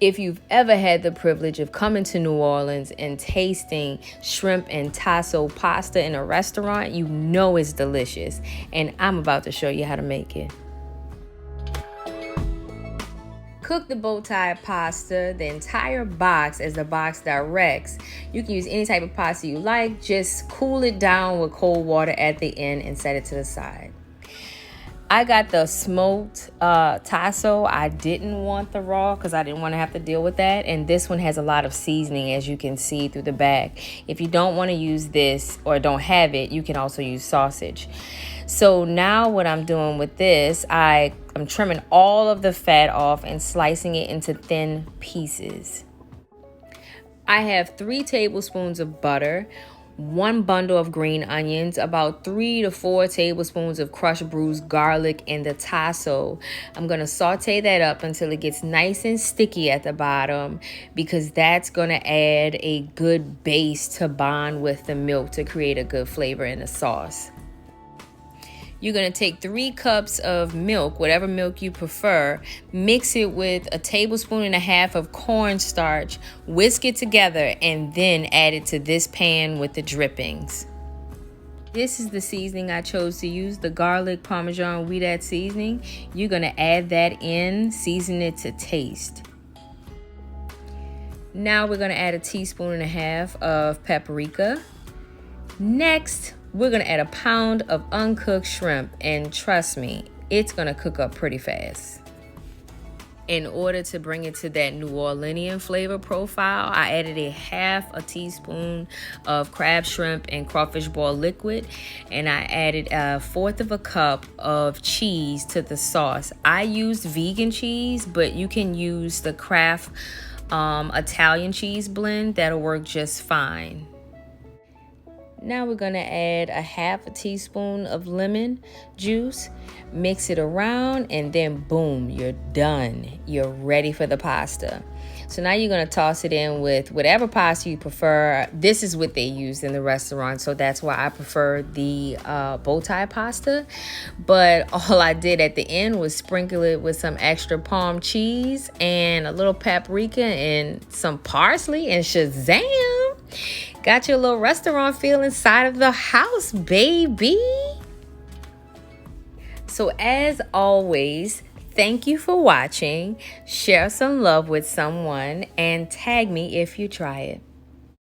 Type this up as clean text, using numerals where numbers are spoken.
If you've ever had the privilege of coming to New Orleans and tasting shrimp and tasso pasta in a restaurant, you know it's delicious. And I'm about to show you how to make it. Cook the bow tie pasta, the entire box as the box directs. You can use any type of pasta you like. Just cool it down with cold water at the end and set it to the side. I got the smoked tasso. I didn't want the raw because I didn't want to have to deal with that. And this one has a lot of seasoning, as you can see through the back. If you don't want to use this or don't have it, you can also use sausage. So now what I'm doing with this, I'm trimming all of the fat off and slicing it into thin pieces. I have 3 tablespoons of butter, 1 bundle of green onions, about 3 to 4 tablespoons of crushed bruised garlic, and the tasso. I'm going to saute that up until it gets nice and sticky at the bottom, because that's going to add a good base to bond with the milk to create a good flavor in the sauce. You're going to take 3 cups of milk, whatever milk you prefer, mix it with a tablespoon and a half of cornstarch, whisk it together, and then add it to this pan with the drippings. This is the seasoning I chose to use, the Garlic Parmesan wheat seasoning. You're going to add that in, season it to taste. Now we're going to add a teaspoon and a half of paprika. Next, we're going to add a pound of uncooked shrimp, and trust me, it's going to cook up pretty fast. In order to bring it to that New Orleanian flavor profile, I added a half a teaspoon of crab, shrimp, and crawfish ball liquid, and I added 1/4 of a cup of cheese to the sauce. I used vegan cheese, but you can use the Kraft Italian cheese blend. That'll work just fine. Now we're going to add a half a teaspoon of lemon juice, mix it around, and then boom, you're done. You're ready for the pasta. So now you're going to toss it in with whatever pasta you prefer. This is what they use in the restaurant, so that's why I prefer the bow tie pasta. But all I did at the end was sprinkle it with some extra Parm cheese and a little paprika and some parsley, and shazam! Got your little restaurant feel inside of the house, baby. So as always, thank you for watching. Share some love with someone and tag me if you try it.